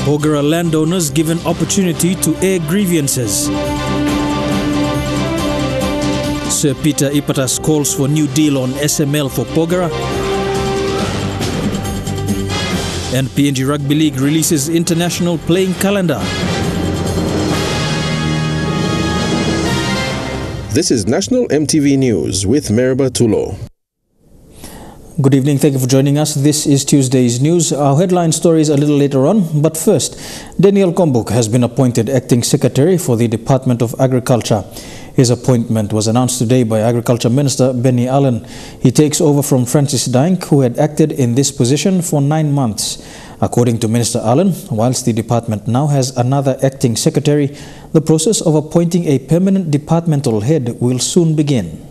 Porgera Land Owners given opportunity to air grievances. Sir Peter Ipatas calls for new deal on SML for Porgera. And PNG Rugby League releases international playing calendar. This is National MTV News with Meraba Tulo. Good evening, thank you for joining us. This is Tuesday's news. Our headline story is a little later on, but first, Daniel Kombuk has been appointed Acting Secretary for the Department of Agriculture. His appointment was announced today by Agriculture Minister Benny Allen. He takes over from Francis Dank, who had acted in this position for 9 months. According to Minister Allen, whilst the department now has another acting secretary, the process of appointing a permanent departmental head will soon begin.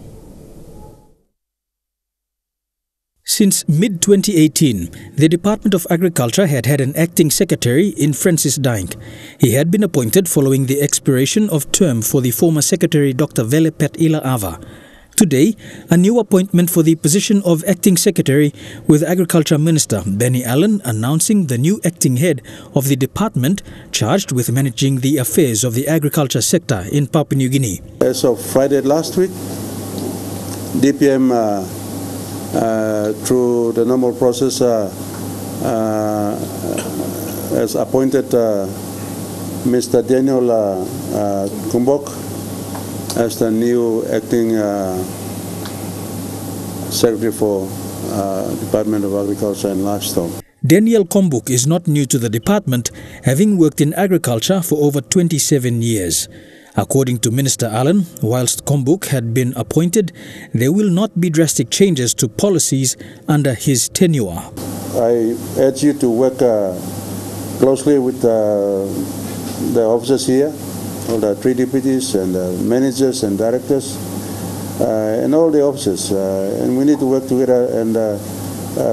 Since mid-2018, the Department of Agriculture had an acting secretary in Francis Dank. He had been appointed following the expiration of term for the former secretary Dr. Vele Petila Ava. Today, a new appointment for the position of acting secretary, with Agriculture Minister Benny Allen announcing the new acting head of the department charged with managing the affairs of the agriculture sector in Papua New Guinea. As of Friday last week, DPM through the normal process has appointed Mr. Daniel Kombuk as the new acting Secretary for Department of Agriculture and Livestock. Daniel Kombuk is not new to the department, having worked in agriculture for over 27 years. According to Minister Allen, whilst Kombuk had been appointed, there will not be drastic changes to policies under his tenure. I urge you to work closely with the officers here, all the 3 deputies and managers and directors, and all the officers. And we need to work together and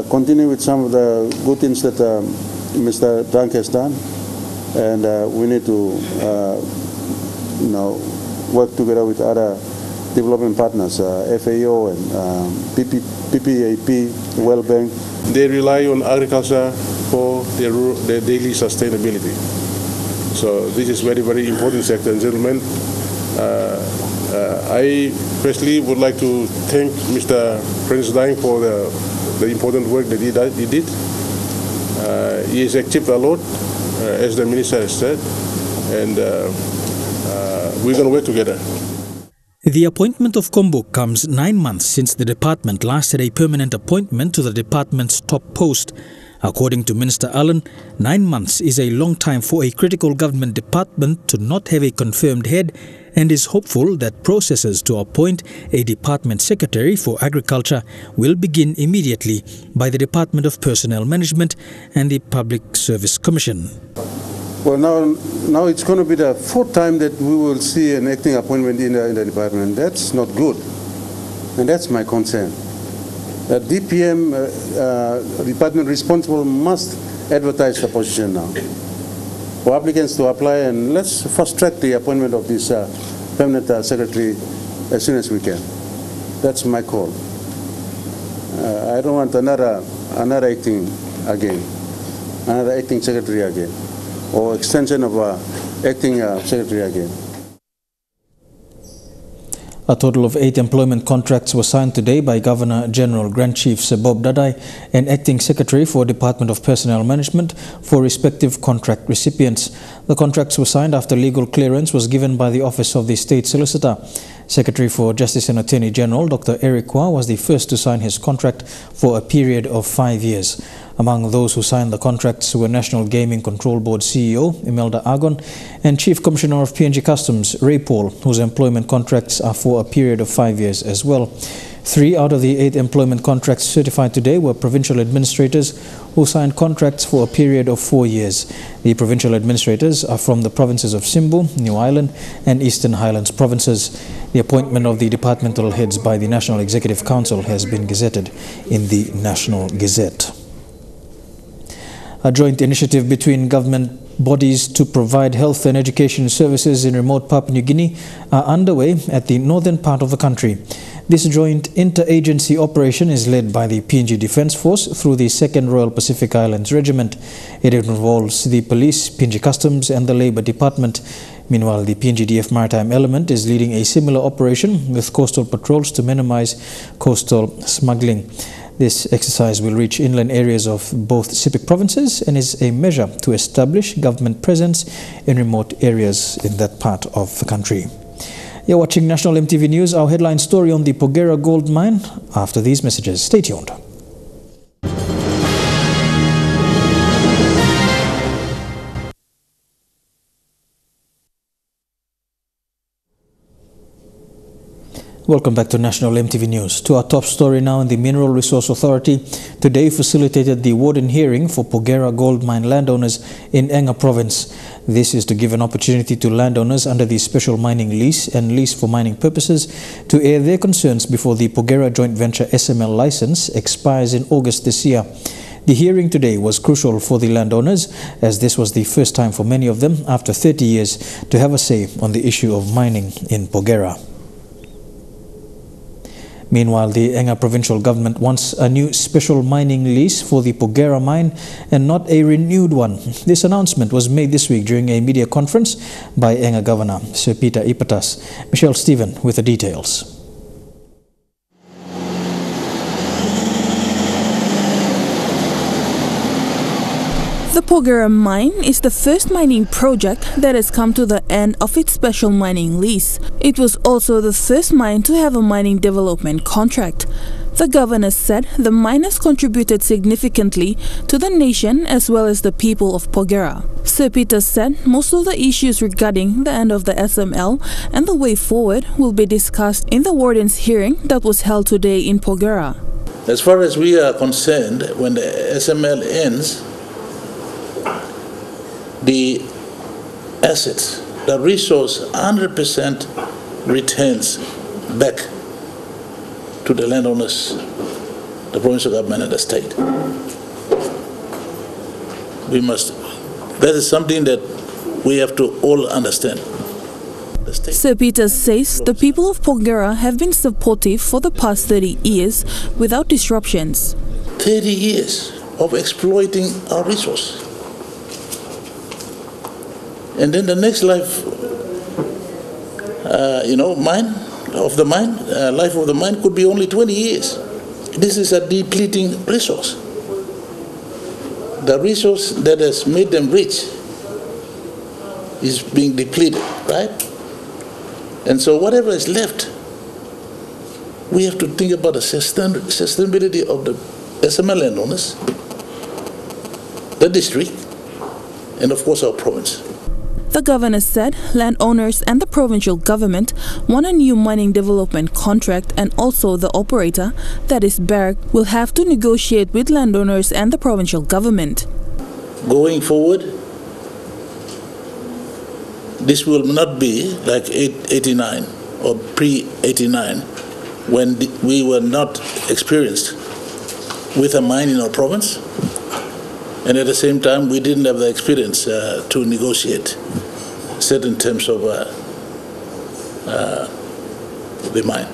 continue with some of the good things that Mr. Dank has done. And we need to work together with other development partners, FAO and PPAP, World Bank. They rely on agriculture for their daily sustainability. So this is very, very important sector. And gentlemen, I personally would like to thank Mr. Prince Dang for the important work that he did. He has achieved a lot, as the minister has said, and we're going to work together. The appointment of Kombuk comes 9 months since the department last had a permanent appointment to the department's top post. According to Minister Allen, 9 months is a long time for a critical government department to not have a confirmed head, and is hopeful that processes to appoint a department secretary for agriculture will begin immediately by the Department of Personnel Management and the Public Service Commission. Well, now it's going to be the 4th time that we will see an acting appointment in the department. That's not good, and that's my concern. The DPM department responsible must advertise the position now for applicants to apply, and let's fast track the appointment of this permanent secretary as soon as we can. That's my call. I don't want another acting again, another acting secretary again, or extension of acting secretary again. A total of 8 employment contracts were signed today by Governor General Grand Chief Sir Bob Dadai and Acting Secretary for Department of Personnel Management for respective contract recipients. The contracts were signed after legal clearance was given by the Office of the State Solicitor. Secretary for Justice and Attorney General Dr. Eric Kwa was the first to sign his contract for a period of 5 years. Among those who signed the contracts were National Gaming Control Board CEO Imelda Agon and Chief Commissioner of PNG Customs Ray Paul, whose employment contracts are for a period of 5 years as well. 3 out of the 8 employment contracts certified today were provincial administrators who signed contracts for a period of 4 years. The provincial administrators are from the provinces of Simbu, New Island and Eastern Highlands provinces. The appointment of the departmental heads by the National Executive Council has been gazetted in the National Gazette. A joint initiative between government bodies to provide health and education services in remote Papua New Guinea are underway at the northern part of the country. This joint interagency operation is led by the PNG Defence Force through the 2nd Royal Pacific Islands Regiment. It involves the police, PNG Customs and the Labour Department. Meanwhile, the PNGDF Maritime Element is leading a similar operation with coastal patrols to minimize coastal smuggling. This exercise will reach inland areas of both Pacific provinces and is a measure to establish government presence in remote areas in that part of the country. You're watching National EMTV News, our headline story on the Porgera gold mine. After these messages, stay tuned. Welcome back to National EMTV News. To our top story now, in the Mineral Resource Authority today facilitated the warden hearing for Porgera gold mine landowners in Enga province. This is to give an opportunity to landowners under the special mining lease and lease for mining purposes to air their concerns before the Porgera joint venture SML license expires in August this year. The hearing today was crucial for the landowners, as this was the first time for many of them after 30 years to have a say on the issue of mining in Porgera. Meanwhile, the Enga provincial government wants a new special mining lease for the Porgera mine and not a renewed one. This announcement was made this week during a media conference by Enga Governor Sir Peter Ipatas. Michelle Stephen with the details. The Porgera mine is the first mining project that has come to the end of its special mining lease. It was also the first mine to have a mining development contract. The governor said the mine has contributed significantly to the nation as well as the people of Porgera. Sir Peter said most of the issues regarding the end of the SML and the way forward will be discussed in the warden's hearing that was held today in Porgera. As far as we are concerned, when the SML ends, the assets, the resource 100% returns back to the landowners, the provincial government and the state. That is something that we have to all understand. Sir Peter says the people of Porgera have been supportive for the past 30 years without disruptions. 30 years of exploiting our resource. And then the next life, life of the mine could be only 20 years. This is a depleting resource. The resource that has made them rich is being depleted, right? And so whatever is left, we have to think about the sustainability of the SML landowners, the district, and of course our province. The governor said landowners and the provincial government want a new mining development contract, and also the operator, that is Berg, will have to negotiate with landowners and the provincial government. Going forward, this will not be like 89 or pre-89 when we were not experienced with a mine in our province, and at the same time we didn't have the experience to negotiate certain terms of the mine.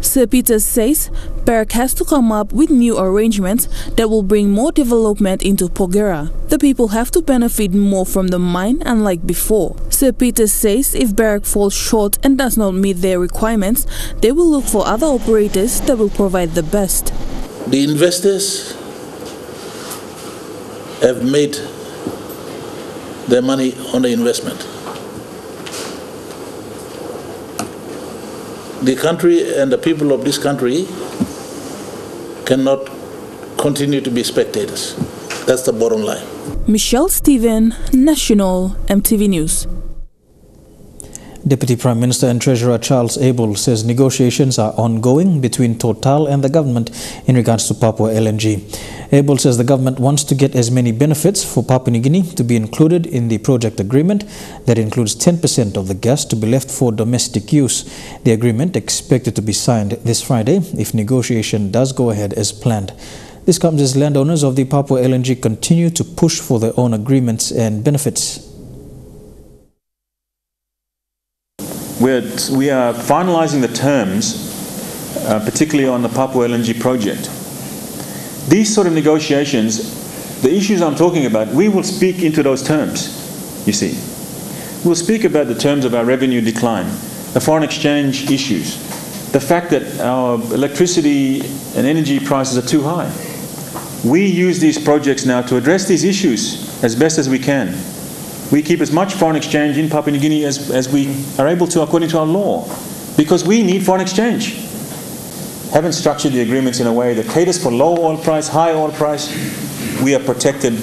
Sir Peter says Berg has to come up with new arrangements that will bring more development into Porgera. The people have to benefit more from the mine unlike before. Sir Peter says if Berg falls short and does not meet their requirements, they will look for other operators that will provide the best. The investors have made their money on the investment. The country and the people of this country cannot continue to be spectators. That's the bottom line. Michelle Stephen, National EMTV News. Deputy Prime Minister and Treasurer Charles Abel says negotiations are ongoing between Total and the government in regards to Papua LNG. Abel says the government wants to get as many benefits for Papua New Guinea to be included in the project agreement. That includes 10% of the gas to be left for domestic use. The agreement expected to be signed this Friday if negotiation does go ahead as planned. This comes as landowners of the Papua LNG continue to push for their own agreements and benefits. We are finalising the terms particularly on the Papua LNG project. These sort of negotiations, the issues I'm talking about, we will speak into those terms, you see. We'll speak about the terms of our revenue decline, the foreign exchange issues, the fact that our electricity and energy prices are too high. We use these projects now to address these issues as best as we can. We keep as much foreign exchange in Papua New Guinea as we are able to according to our law, because we need foreign exchange. Haven't structured the agreements in a way that caters for low oil price, high oil price. We are protected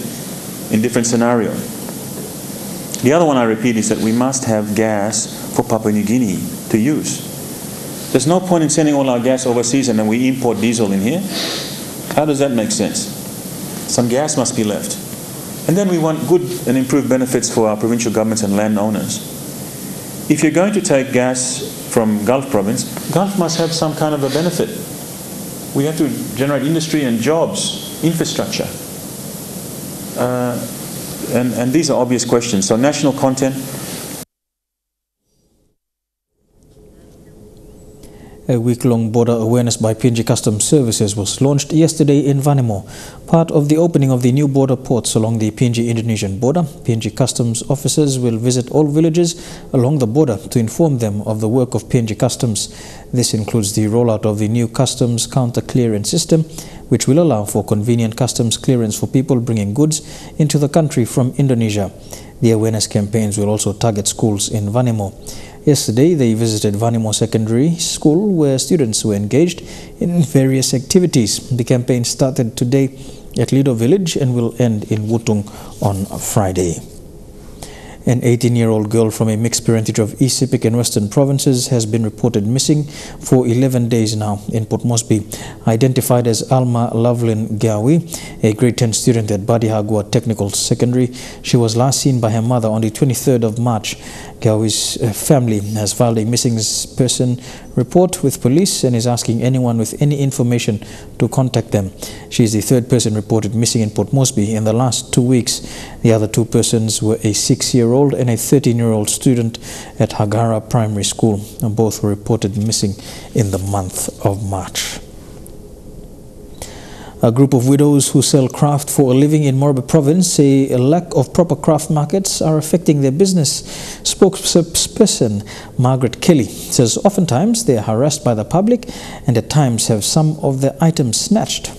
in different scenarios. The other one I repeat is that we must have gas for Papua New Guinea to use. There's no point in sending all our gas overseas and then we import diesel in here. How does that make sense? Some gas must be left. And then we want good and improved benefits for our provincial governments and land owners. If you're going to take gas from Gulf province, Gulf must have some kind of a benefit. We have to generate industry and jobs, infrastructure. And these are obvious questions. So national content. A week-long border awareness by PNG Customs Services was launched yesterday in Vanimo, part of the opening of the new border ports along the PNG-Indonesian border. PNG Customs officers will visit all villages along the border to inform them of the work of PNG Customs. This includes the rollout of the new customs counter clearance system, which will allow for convenient customs clearance for people bringing goods into the country from Indonesia. The awareness campaigns will also target schools in Vanimo. Yesterday, they visited Vanimo Secondary School, where students were engaged in various activities. The campaign started today at Lido Village and will end in Wutung on Friday. An 18-year-old girl from a mixed parentage of East Sepik and Western provinces has been reported missing for 11 days now in Port Moresby. Identified as Alma Lovelyn Gawi, a grade 10 student at Badihagua Technical Secondary, she was last seen by her mother on the 23rd of March. Gawi's family has filed a missing person report with police and is asking anyone with any information to contact them. She is the third person reported missing in Port Moresby in the last 2 weeks. The other two persons were a 6-year-old and a 13-year-old student at Hagara Primary School. Both were reported missing in the month of March. A group of widows who sell craft for a living in Moresby province say a lack of proper craft markets are affecting their business. Spokesperson Margaret Kelly says oftentimes they are harassed by the public and at times have some of their items snatched.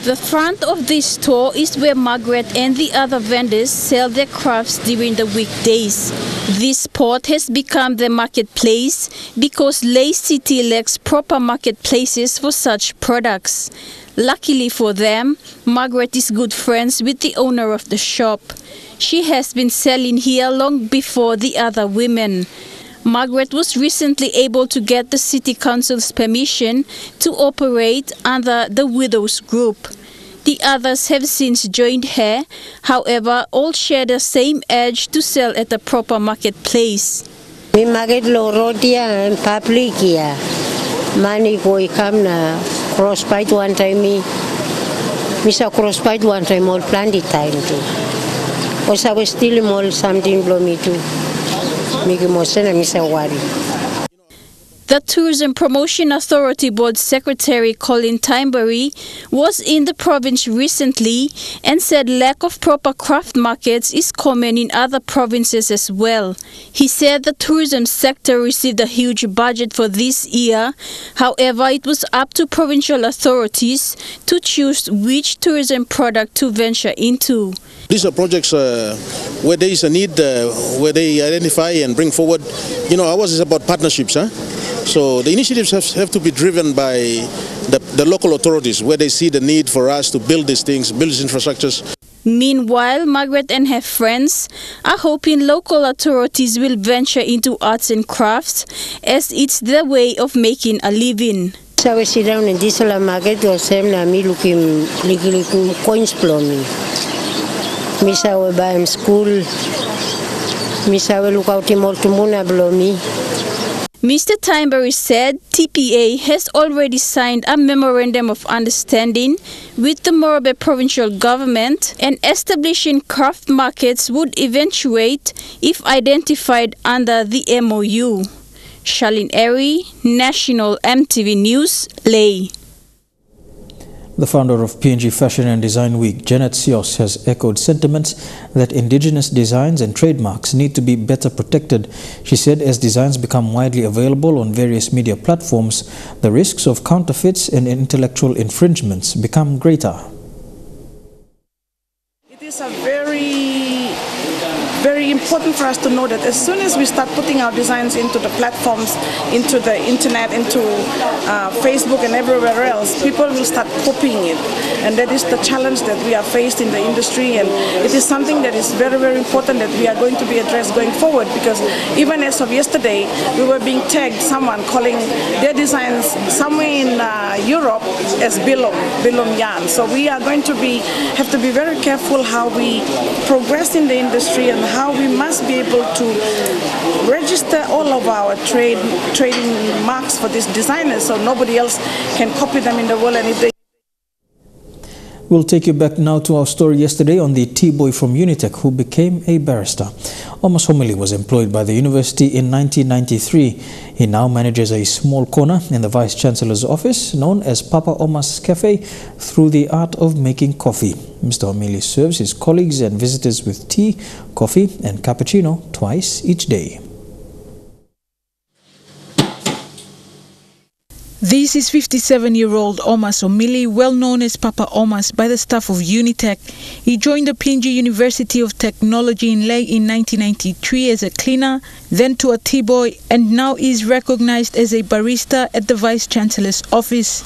The front of this store is where Margaret and the other vendors sell their crafts during the weekdays. This spot has become the marketplace because Lay City lacks proper marketplaces for such products. Luckily for them, Margaret is good friends with the owner of the shop. She has been selling here long before the other women. Margaret was recently able to get the City Council's permission to operate under the Widows Group. The others have since joined her, however, all share the same urge to sell at a proper marketplace. We market low road and public here. Money go come na crossbite one time me. Misa crossbite one time all plenty time too. Was I was still more something blow me too. The Tourism Promotion Authority Board Secretary Colin Timebury was in the province recently and said lack of proper craft markets is common in other provinces as well. He said the tourism sector received a huge budget for this year. However, it was up to provincial authorities to choose which tourism product to venture into. These are projects where there is a need, where they identify and bring forward. You know, ours is about partnerships. So the initiatives have to be driven by the local authorities, where they see the need for us to build these things, build these infrastructures. Meanwhile, Margaret and her friends are hoping local authorities will venture into arts and crafts, as it's their way of making a living. So we sit down in this market, or same na me looking coins plumbing. Misa we buy school. Misa we look out in Mortumuna blow. Mr. Timebury said TPA has already signed a memorandum of understanding with the Moresby provincial government, and establishing craft markets would eventuate if identified under the MOU. Charlene Airy, National EMTV News, Lae. The founder of PNG Fashion and Design Week, Janet Sios, has echoed sentiments that indigenous designs and trademarks need to be better protected. She said as designs become widely available on various media platforms, the risks of counterfeits and intellectual infringements become greater. It is a very important for us to know that as soon as we start putting our designs into the platforms, into the internet, into Facebook and everywhere else, people will start copying it. And that is the challenge that we are faced in the industry, and it is something that is very important that we are going to be addressed going forward, because even as of yesterday, we were being tagged, someone calling their designs somewhere in Europe as Bilom yarn. So we are going to have to be very careful how we progress in the industry and how we must be able to register all of our trading marks for these designers so nobody else can copy them in the world. And if they We'll take you back now to our story yesterday on the T-boy from Unitec who became a barrister. Omas Homily was employed by the university in 1993. He now manages a small corner in the Vice-Chancellor's office known as Papa Omas Café through the art of making coffee. Mr. Homily serves his colleagues and visitors with tea, coffee and cappuccino twice each day. This is 57-year-old Omas Homily, well known as Papa Omas by the staff of Unitec. He joined the PNG University of Technology in Lae in 1993 as a cleaner, then to a tea-boy, and now is recognized as a barista at the Vice-Chancellor's office.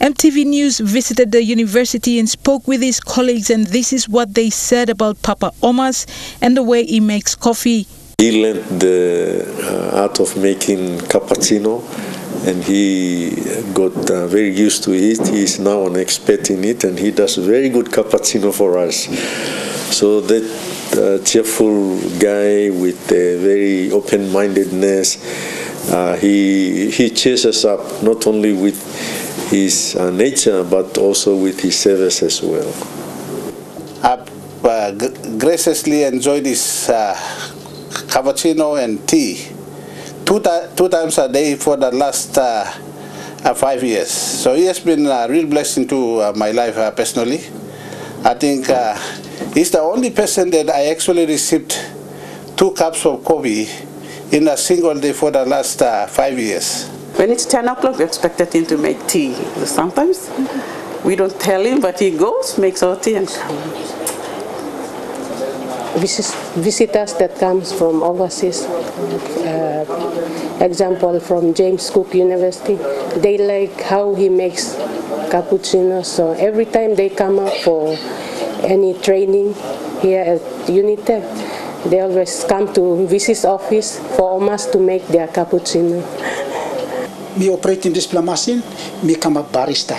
EMTV News visited the university and spoke with his colleagues, and this is what they said about Papa Omas and the way he makes coffee. He learned the art of making cappuccino, and he got very used to it. He is now an expert in it, and he does very good cappuccino for us. So that cheerful guy with a very open-mindedness, he cheers us up not only with his nature but also with his service as well. I've graciously enjoyed this cappuccino and tea two times a day for the last 5 years. So he has been a real blessing to my life personally. I think he's the only person that I actually received 2 cups of coffee in a single day for the last 5 years. When it's 10 o'clock, we expected him to make tea. Sometimes we don't tell him, but he goes, makes our tea and comes. Visitors that comes from overseas, example from James Cook University, they like how he makes cappuccino. So every time they come up for any training here at Unitec, they always come to visit office for Omas to make their cappuccino. Me operating this machine, me come a barista.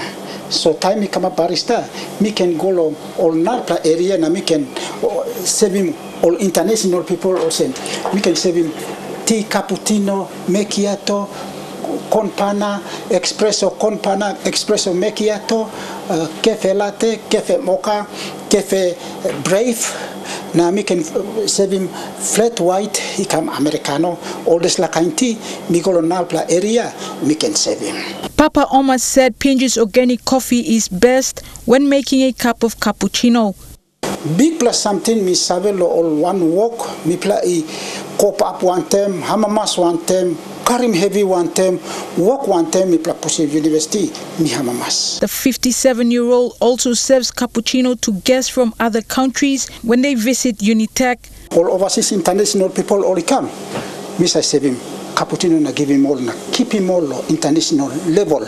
So time me come a barista, me can go all Nalpa area and me can save him all international people also. We can save him tea, cappuccino, macchiato, con panna, espresso, con panna, espresso macchiato, café latte, café mocha, café brave. Now we can save him flat white, he come Americano, all this like tea, me go to Nalpa area, we can save him. Papa Omas said PNG's organic coffee is best when making a cup of cappuccino. Big plus something, me savelo all one walk, me play cop up one time, hamamas one time, Karim heavy one time, walk one time, me play push university, me hamamas. The 57-year-old also serves cappuccino to guests from other countries when they visit Unitec. All overseas international people all come. Me say save him cappuccino and give him all, keep him all international level.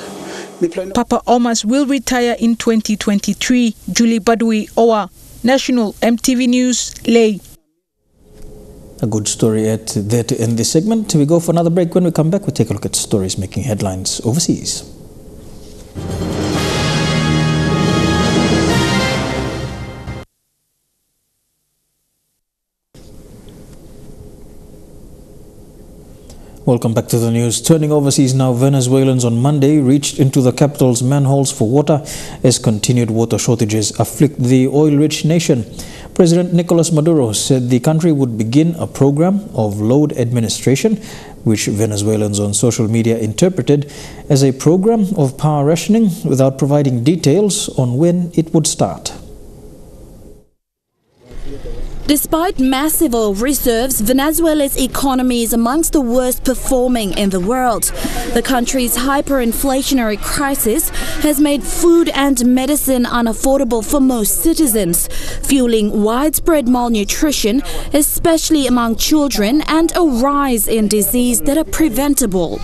Papa Omas will retire in 2023. Julie Badui Owa, National EMTV News, Lae. A good story at there to end this segment. We go for another break. When we come back, we'll take a look at stories making headlines overseas. Welcome back to the news. Turning overseas now, Venezuelans on Monday reached into the capital's manholes for water as continued water shortages afflict the oil-rich nation. President Nicolas Maduro said the country would begin a program of load administration which Venezuelans on social media interpreted as a program of power rationing without providing details on when it would start. Despite massive oil reserves, Venezuela's economy is amongst the worst performing in the world. The country's hyperinflationary crisis has made food and medicine unaffordable for most citizens, fueling widespread malnutrition, especially among children, and a rise in disease that are preventable.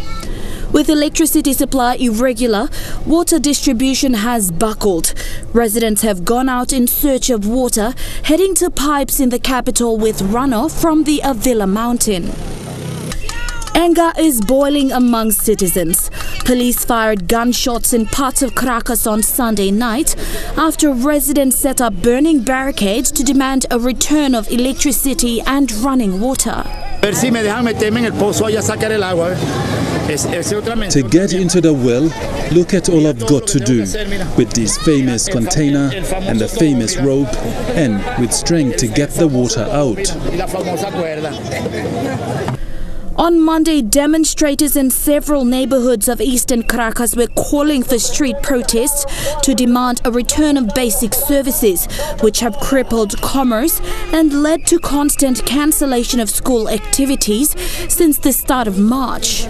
With electricity supply irregular, water distribution has buckled. Residents have gone out in search of water, heading to pipes in the capital with runoff from the Avila mountain. Anger is boiling among citizens. Police fired gunshots in parts of Caracas on Sunday night after residents set up burning barricades to demand a return of electricity and running water. To get into the well, look at all I've got to do, with this famous container and the famous rope, and with strength to get the water out. On Monday, demonstrators in several neighborhoods of eastern Caracas were calling for street protests to demand a return of basic services, which have crippled commerce and led to constant cancellation of school activities since the start of March.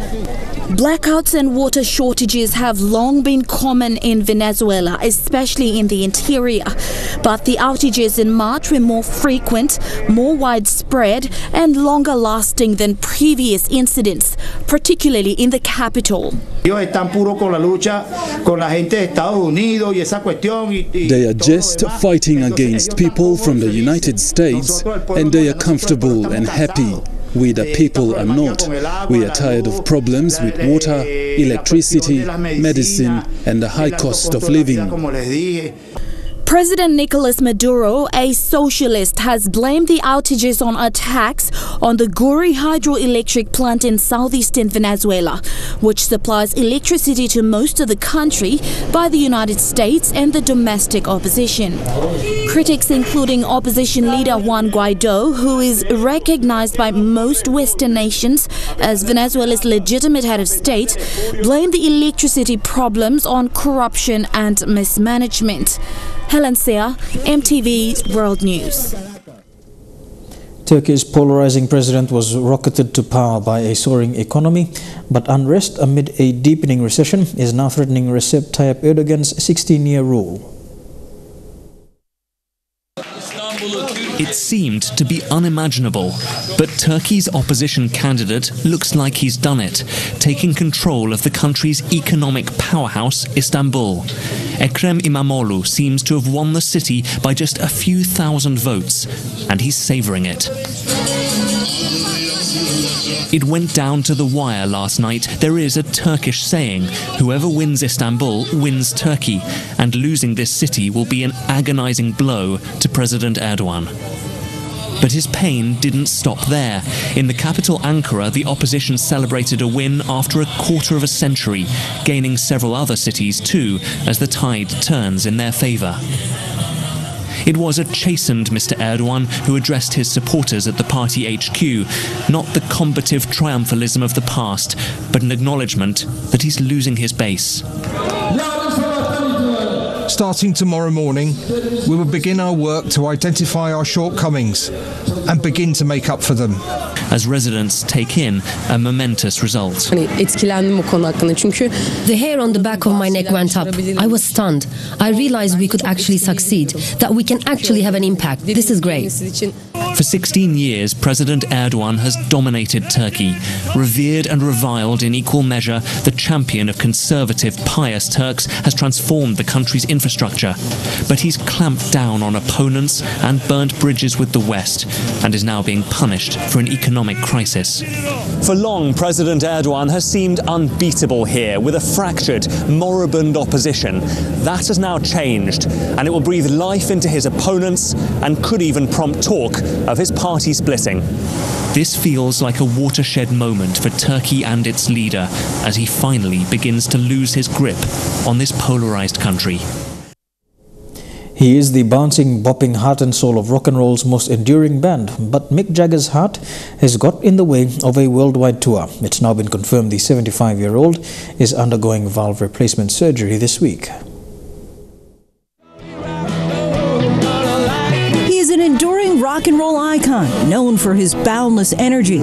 Blackouts and water shortages have long been common in Venezuela, especially in the interior. But the outages in March were more frequent, more widespread, and longer lasting than previous incidents, particularly in the capital. They are just fighting against people from the United States, and they are comfortable and happy. We the people are not. We are tired of problems with water, electricity, medicine, and the high cost of living. President Nicolas Maduro, a socialist, has blamed the outages on attacks on the Guri hydroelectric plant in southeastern Venezuela, which supplies electricity to most of the country by the United States and the domestic opposition. Critics, including opposition leader Juan Guaido, who is recognized by most Western nations as Venezuela's legitimate head of state, blame the electricity problems on corruption and mismanagement. Helen Sea, EMTV World News. Turkey's polarizing president was rocketed to power by a soaring economy, but unrest amid a deepening recession is now threatening Recep Tayyip Erdogan's 16-year rule. It seemed to be unimaginable, but Turkey's opposition candidate looks like he's done it, taking control of the country's economic powerhouse, Istanbul. Ekrem İmamoğlu seems to have won the city by just a few thousand votes, and he's savouring it. It went down to the wire last night. There is a Turkish saying, whoever wins Istanbul wins Turkey, and losing this city will be an agonizing blow to President Erdogan. But his pain didn't stop there. In the capital Ankara, the opposition celebrated a win after a quarter of a century, gaining several other cities too, as the tide turns in their favour. It was a chastened Mr. Erdogan who addressed his supporters at the party HQ, not the combative triumphalism of the past, but an acknowledgement that he's losing his base. Starting tomorrow morning, we will begin our work to identify our shortcomings and begin to make up for them. As residents take in a momentous result. The hair on the back of my neck went up. I was stunned. I realized we could actually succeed, that we can actually have an impact. This is great. For 16 years, President Erdogan has dominated Turkey. Revered and reviled in equal measure, the champion of conservative, pious Turks has transformed the country's infrastructure. But he's clamped down on opponents and burnt bridges with the West, and is now being punished for an economic crisis. For long, President Erdogan has seemed unbeatable here, with a fractured, moribund opposition. That has now changed, and it will breathe life into his opponents and could even prompt talk of his party splitting. This feels like a watershed moment for Turkey and its leader as he finally begins to lose his grip on this polarized country. He is the bouncing, bopping heart and soul of rock and roll's most enduring band, but Mick Jagger's heart has got in the way of a worldwide tour. It's now been confirmed the 75-year-old is undergoing valve replacement surgery this week. He is an enduring rock and roll icon, known for his boundless energy.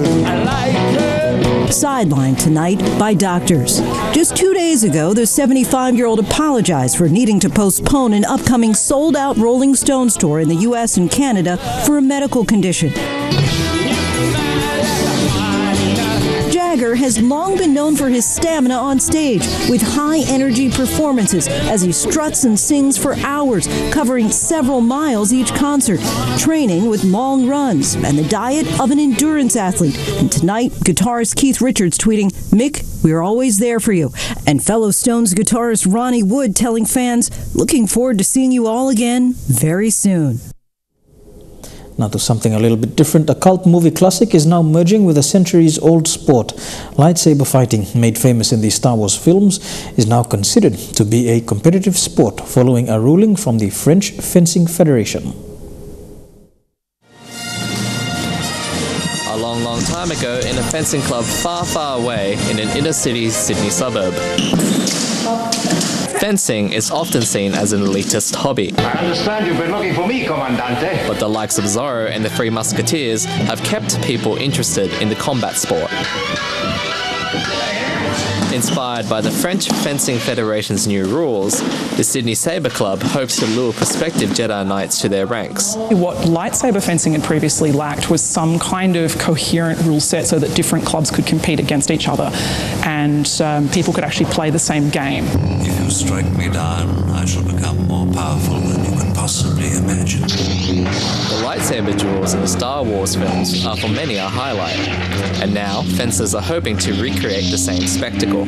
Sidelined tonight by doctors. Just 2 days ago, the 75-year-old apologized for needing to postpone an upcoming sold-out Rolling Stones tour in the U.S. and Canada for a medical condition. Jagger has long been known for his stamina on stage, with high-energy performances as he struts and sings for hours, covering several miles each concert, training with long runs and the diet of an endurance athlete. And tonight, guitarist Keith Richards tweeting, "Mick, we're always there for you." And fellow Stones guitarist Ronnie Wood telling fans, "Looking forward to seeing you all again very soon." Now to something a little bit different. A cult movie classic is now merging with a centuries-old sport. Lightsaber fighting, made famous in the Star Wars films, is now considered to be a competitive sport following a ruling from the French Fencing Federation. A long time ago, in a fencing club far away in an inner-city Sydney suburb. Fencing is often seen as an elitist hobby. I understand you've been looking for me, Comandante. But the likes of Zorro and the Three Musketeers have kept people interested in the combat sport. Inspired by the French Fencing Federation's new rules, the Sydney Sabre Club hopes to lure prospective Jedi Knights to their ranks. What lightsaber fencing had previously lacked was some kind of coherent rule set so that different clubs could compete against each other and people could actually play the same game. If you strike me down, I shall become more powerful than you can possibly imagine. The lightsaber duels in the Star Wars films are for many a highlight, and now fencers are hoping to recreate the same spectacle.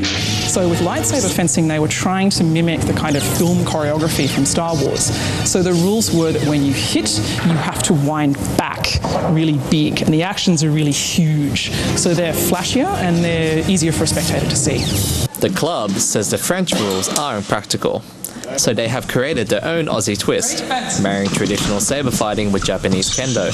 So with lightsaber fencing, they were trying to mimic the kind of film choreography from Star Wars. So the rules were that when you hit, you have to wind back really big, and the actions are really huge. So they're flashier and they're easier for a spectator to see. The club says the French rules are impractical, so they have created their own Aussie twist, marrying traditional saber fighting with Japanese kendo.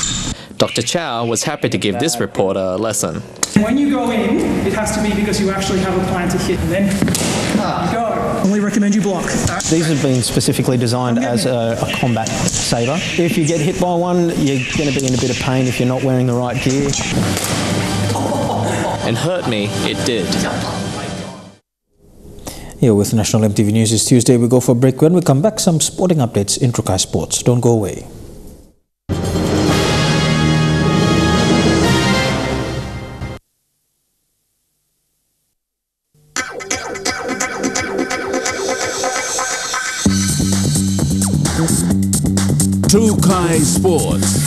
Dr. Chow was happy to give this reporter a lesson. When you go in, it has to be because you actually have a plan to hit, and then you go. Only recommend you block. These have been specifically designed as a combat saber. If you get hit by one, you're going to be in a bit of pain if you're not wearing the right gear. And hurt me, it did. Here with National EMTV News is Tuesday. We go for a break. When we come back, some sporting updates in Trukai Sports. Don't go away. Trukai Sports.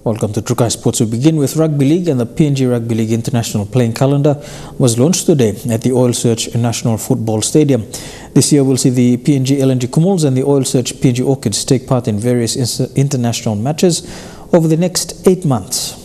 Welcome to Trukai Sports. We begin with Rugby League, and the PNG Rugby League International playing calendar was launched today at the Oil Search National Football Stadium. This year we'll see the PNG LNG Kumuls and the Oil Search PNG Orchids take part in various international matches over the next 8 months.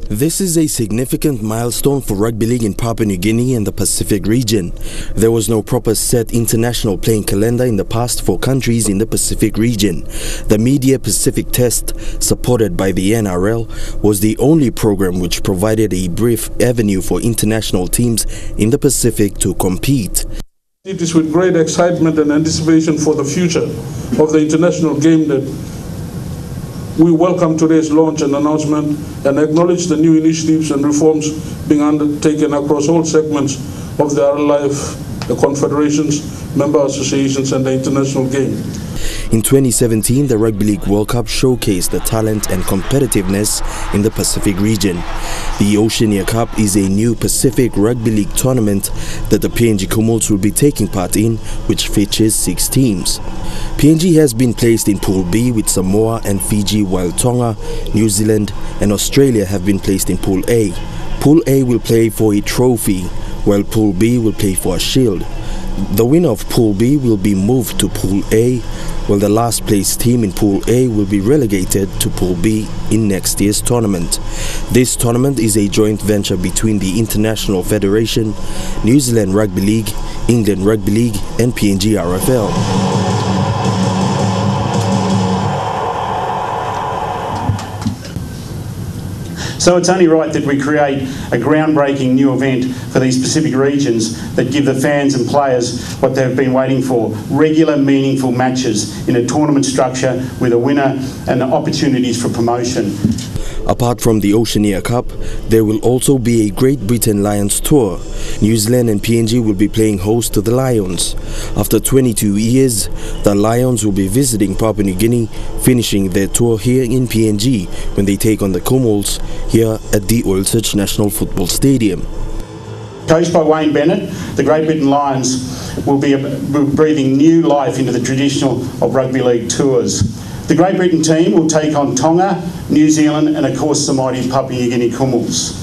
This is a significant milestone for rugby league in Papua New Guinea and the Pacific region. There was no proper set international playing calendar in the past for countries in the Pacific region. The Media Pacific Test, supported by the NRL, was the only program which provided a brief avenue for international teams in the Pacific to compete. It is with great excitement and anticipation for the future of the international game that we welcome today's launch and announcement and acknowledge the new initiatives and reforms being undertaken across all segments of the RLIF, the confederations, member associations and the international game. In 2017, the Rugby League World Cup showcased the talent and competitiveness in the Pacific region. The Oceania Cup is a new Pacific Rugby League tournament that the PNG Kumuls will be taking part in, which features 6 teams. PNG has been placed in Pool B with Samoa and Fiji, while Tonga, New Zealand and Australia have been placed in Pool A. Pool A will play for a trophy, while Pool B will play for a shield. The winner of Pool B will be moved to Pool A, while the last place team in Pool A will be relegated to Pool B in next year's tournament. This tournament is a joint venture between the International Federation, New Zealand Rugby League, England Rugby League and PNG RFL. So it's only right that we create a groundbreaking new event for these Pacific regions that give the fans and players what they've been waiting for: regular, meaningful matches in a tournament structure with a winner and opportunities for promotion. Apart from the Oceania Cup, there will also be a Great Britain Lions tour. New Zealand and PNG will be playing host to the Lions. After 22 years, the Lions will be visiting Papua New Guinea, finishing their tour here in PNG when they take on the Comores here at the Oil Search National Football Stadium. Coached by Wayne Bennett, the Great Britain Lions will be breathing new life into the traditional of rugby league tours. The Great Britain team will take on Tonga, New Zealand and of course the mighty Papua New Guinea Comores.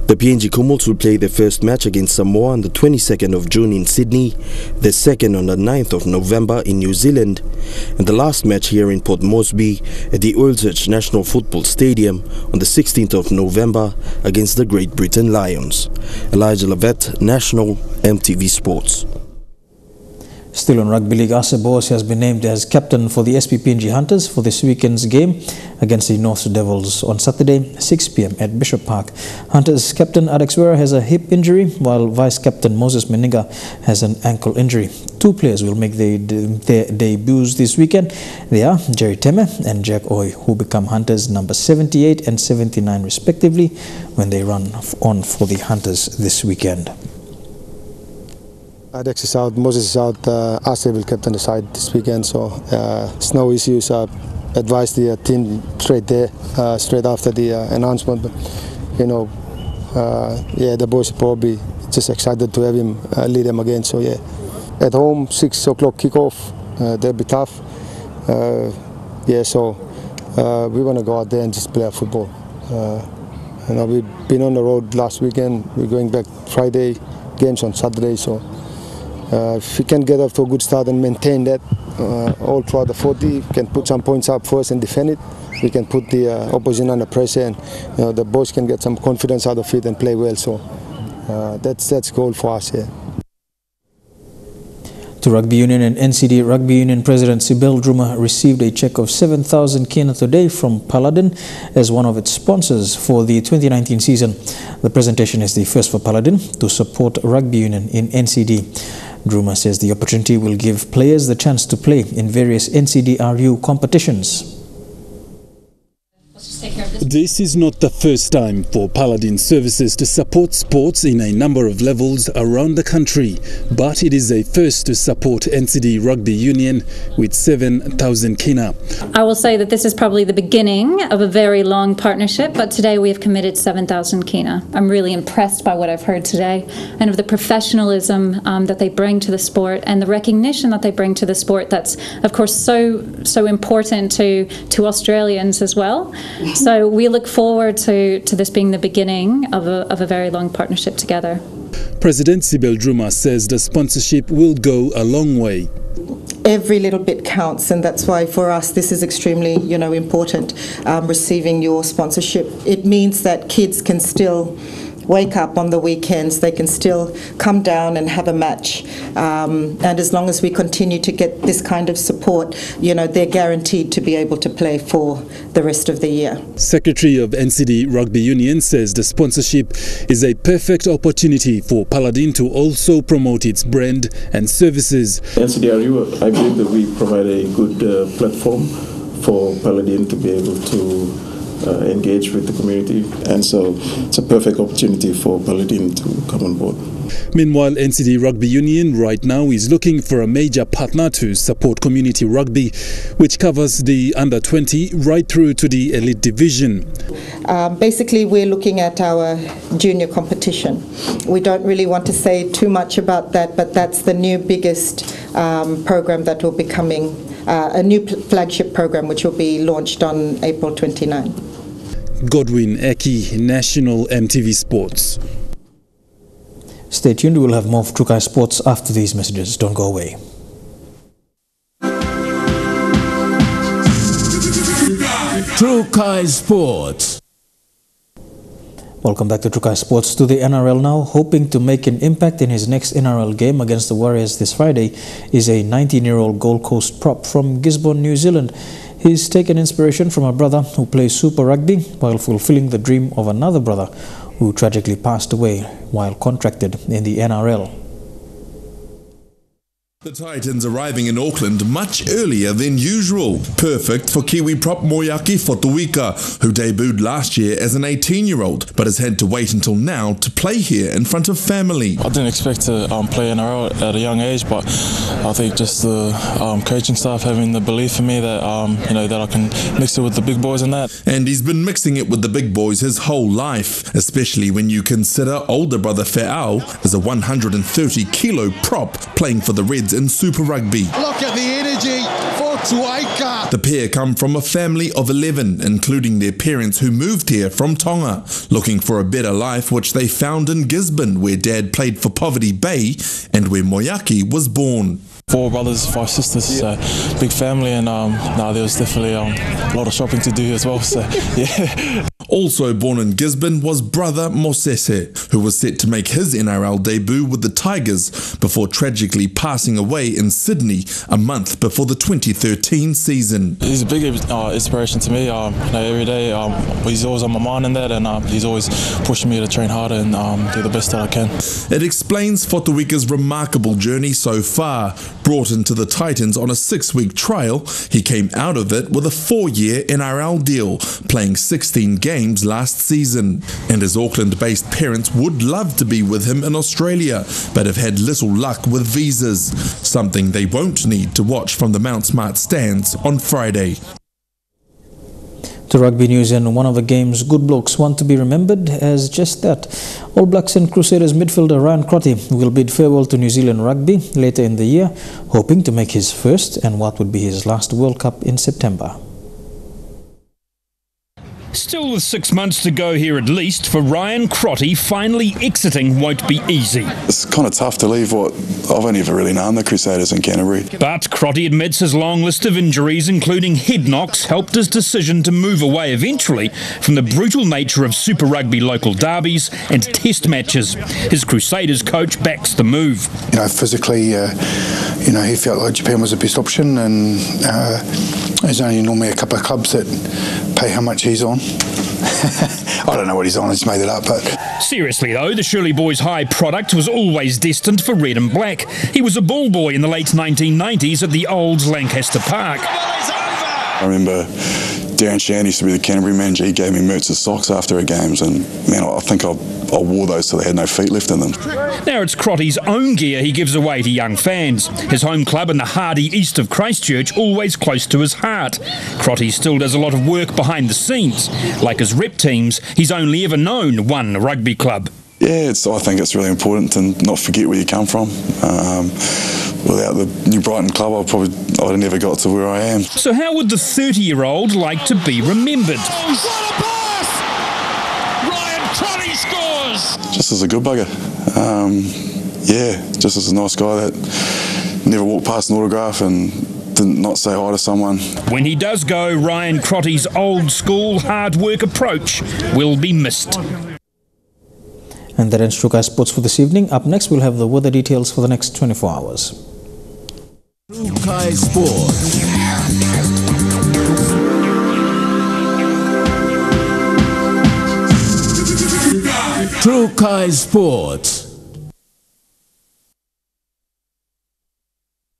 The PNG Comores will play their first match against Samoa on the 22nd of June in Sydney, the second on the 9th of November in New Zealand, and the last match here in Port Moresby at the Oil Search National Football Stadium on the 16th of November against the Great Britain Lions. Elijah Lavette, National EMTV Sports. Still on Rugby League, Asa Bose has been named as captain for the SPPNG Hunters for this weekend's game against the North Devils on Saturday, 6 p.m. at Bishop Park. Hunters captain Alex Wera has a hip injury, while vice-captain Moses Meninga has an ankle injury. Two players will make their debuts this weekend. They are Jerry Teme and Jack Oy, who become Hunters number 78 and 79 respectively when they run on for the Hunters this weekend. Alex is out, Moses is out, Asa will captain the side this weekend, so it's no issues. Advised the team straight there, straight after the announcement. But you know, yeah, the boys are probably just excited to have him lead them again. So yeah, at home 6 o'clock kickoff, they'll be tough. Yeah, so we want to go out there and just play our football. You know, we've been on the road last weekend. We're going back Friday, games on Saturday. So. If we can get off to a good start and maintain that all throughout the 40, can put some points up first and defend it. We can put the opposition under pressure, and you know, the boys can get some confidence out of it and play well. So that's goal for us here. To Rugby Union and NCD, Rugby Union President Sibel Druma received a cheque of 7,000 kina today from Paladin as one of its sponsors for the 2019 season. The presentation is the first for Paladin to support Rugby Union in NCD. Druma says the opportunity will give players the chance to play in various NCDRU competitions. This is not the first time for Paladin Services to support sports in a number of levels around the country, but it is a first to support NCD Rugby Union with 7,000 kina. I will say that this is probably the beginning of a very long partnership, but today we have committed 7,000 kina. I'm really impressed by what I've heard today and of the professionalism that they bring to the sport and the recognition that they bring to the sport. That's of course so important to Australians as well. So we look forward to this being the beginning of a very long partnership together. President Sibel Druma says the sponsorship will go a long way. Every little bit counts, and that's why for us this is extremely important, receiving your sponsorship. It means that kids can still wake up on the weekends, they can still come down and have a match, and as long as we continue to get this kind of support, they're guaranteed to be able to play for the rest of the year. Secretary of NCD Rugby Union says the sponsorship is a perfect opportunity for Paladin to also promote its brand and services. NCDRU, I believe that we provide a good platform for Paladin to be able to engage with the community, and so it's a perfect opportunity for Paladin to come on board. Meanwhile, NCD Rugby Union right now is looking for a major partner to support community rugby, which covers the under-20 right through to the elite division. Basically, we're looking at our junior competition. We don't really want to say too much about that, but that's the new biggest program that will be coming, a new flagship program which will be launched on April 29. Godwin Eki, National EMTV Sports. Stay tuned, we'll have more of Trukai Sports after these messages. Don't go away. Trukai Sports. Welcome back to Trukai Sports. To the NRL now. Hoping to make an impact in his next NRL game against the Warriors this Friday is a 19-year-old Gold Coast prop from Gisborne, New Zealand. He's taken inspiration from a brother who plays Super Rugby while fulfilling the dream of another brother who tragically passed away while contracted in the NRL. The Titans arriving in Auckland much earlier than usual. Perfect for Kiwi prop Moyaki Fotuika, who debuted last year as an 18-year-old, but has had to wait until now to play here in front of family. I didn't expect to play NRL at a young age, but I think just the coaching staff having the belief in me that that I can mix it with the big boys and that. And he's been mixing it with the big boys his whole life, especially when you consider older brother Fe'au is a 130-kilo prop playing for the Reds in Super Rugby. Look at the energy for Tuaika. The pair come from a family of 11, including their parents who moved here from Tonga, looking for a better life, which they found in Gisborne, where Dad played for Poverty Bay and where Moyaki was born. 4 brothers, 5 sisters, big family, and there was definitely a lot of shopping to do as well, so yeah. Also born in Gisborne was brother Mosese, who was set to make his NRL debut with the Tigers before tragically passing away in Sydney a month before the 2013 season. He's a big inspiration to me. Every day he's always on my mind in that, and he's always pushing me to train harder and do the best that I can. It explains Fotuika's remarkable journey so far. Brought into the Titans on a 6-week trial, he came out of it with a 4-year NRL deal, playing 16 games last season. And his Auckland-based parents would love to be with him in Australia, but have had little luck with visas, something they won't need to watch from the Mount Smart stands on Friday. To rugby news, and one of the game's good blokes want to be remembered as just that. All Blacks and Crusaders midfielder Ryan Crotty will bid farewell to New Zealand rugby later in the year, hoping to make his first and what would be his last World Cup in September. Still with 6 months to go here at least, for Ryan Crotty, finally exiting won't be easy. It's kind of tough to leave what I've only ever really known, the Crusaders in Canterbury. But Crotty admits his long list of injuries, including head knocks, helped his decision to move away eventually from the brutal nature of Super Rugby local derbies and test matches. His Crusaders coach backs the move. Physically, he felt like Japan was the best option, and there's only normally a couple of clubs that pay how much he's on. I don't know what he's on, I just made it up. But seriously though, the Shirley Boys High product was always destined for red and black. He was a ball boy in the late 1990s at the old Lancaster Park. I remember Darren Shan used to be the Canterbury manager. He gave me Mertz's socks after our games, and man, I think I wore those till they had no feet left in them. Now it's Crotty's own gear he gives away to young fans. His home club in the hardy east of Christchurch, always close to his heart. Crotty still does a lot of work behind the scenes. Like his rep teams, he's only ever known one rugby club. Yeah, I think it's really important to not forget where you come from. Without the New Brighton club, I'd have never got to where I am. So how would the 30-year-old like to be remembered? Ryan Crotty scores! Just as a good bugger. Just as a nice guy that never walked past an autograph and didn't not say hi to someone. When he does go, Ryan Crotty's old-school hard work approach will be missed. And that ends Trukai Sports for this evening. Up next, we'll have the weather details for the next 24 hours. Trukai Sports. Trukai Sports.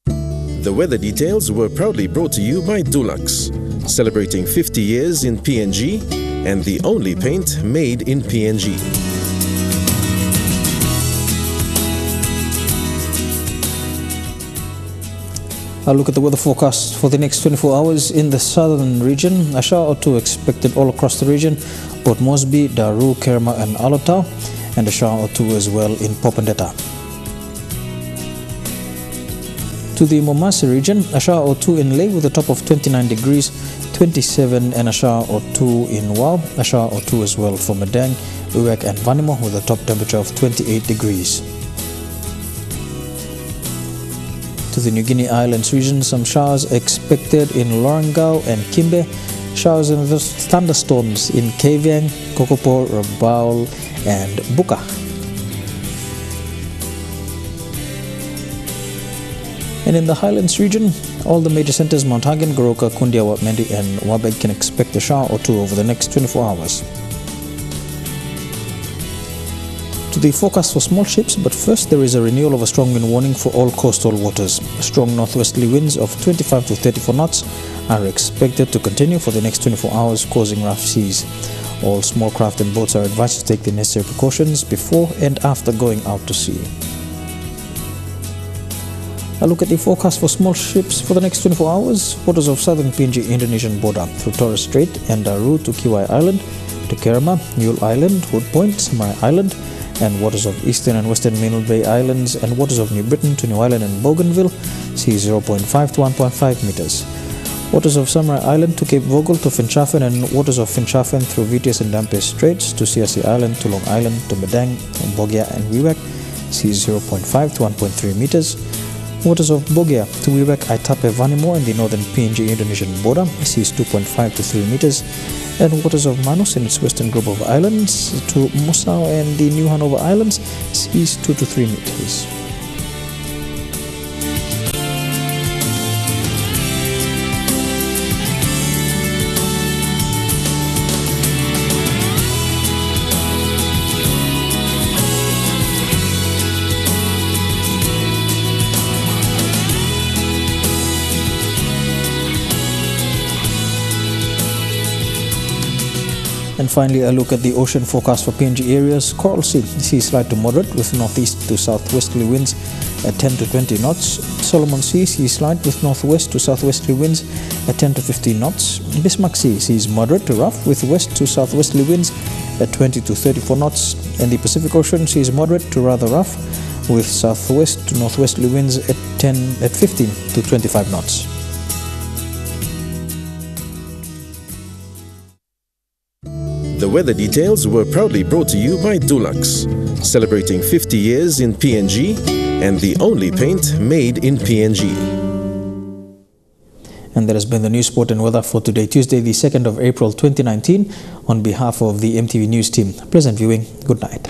The weather details were proudly brought to you by Dulux, celebrating 50 years in PNG and the only paint made in PNG. I'll look at the weather forecast for the next 24 hours in the southern region. A shower or two expected all across the region, Port Moresby, Daru, Kerma and Alotau, and a shower or two as well in Popondetta. To the Momasi region, a shower or two in Lae with a top of 29 degrees, 27, and a shower or two in Wau, a shower or two as well for Madang, Uwak and Vanimo with a top temperature of 28 degrees. To the New Guinea Islands region, some showers expected in Lorengau and Kimbe, Showers and thunderstorms in Kavieng, Kokopo, Rabaul and Buka. And in the Highlands region, all the major centres Mount Hagen, Goroka, Kundia, Wapmendi and Wabeg can expect a shower or two over the next 24 hours. To the forecast for small ships, but first there is a renewal of a strong wind warning for all coastal waters. Strong northwesterly winds of 25 to 34 knots are expected to continue for the next 24 hours, causing rough seas. All small craft and boats are advised to take the necessary precautions before and after going out to sea. A look at the forecast for small ships for the next 24 hours. Waters of southern PNG Indonesian border through Torres Strait and Daru to Kiwai Island, to Kerama, Yule Island, Hood Point, Samarai Island, and waters of eastern and western Middle Bay Islands and waters of New Britain to New Island and Bougainville, sea 0.5 to 1.5 meters. Waters of Samarai Island to Cape Vogel to Finchafen and waters of Finchafen through Vitias and Dampes Straits to CRC Island to Long Island to Medang, Bogia and Wewak, sea 0.5 to 1.3 meters. Waters of Bogia to Wewak, Aitape, Vanimo and the northern PNG Indonesian border, seas 2.5 to 3 meters. And waters of Manus and its western group of islands to Musau and the New Hanover Islands, seas 2 to 3 meters. And finally, a look at the ocean forecast for PNG areas. Coral Sea, seas light to moderate with northeast to southwesterly winds at 10 to 20 knots. Solomon Sea, seas light with northwest to southwesterly winds at 10 to 15 knots. Bismarck Sea, seas moderate to rough with west to southwesterly winds at 20 to 34 knots. And the Pacific Ocean, seas moderate to rather rough with southwest to northwesterly winds at 15 to 25 knots. The weather details were proudly brought to you by Dulux, celebrating 50 years in PNG and the only paint made in PNG. And that has been the news, sport and weather for today, Tuesday, the 2nd of April 2019. On behalf of the EMTV News team, pleasant viewing. Good night.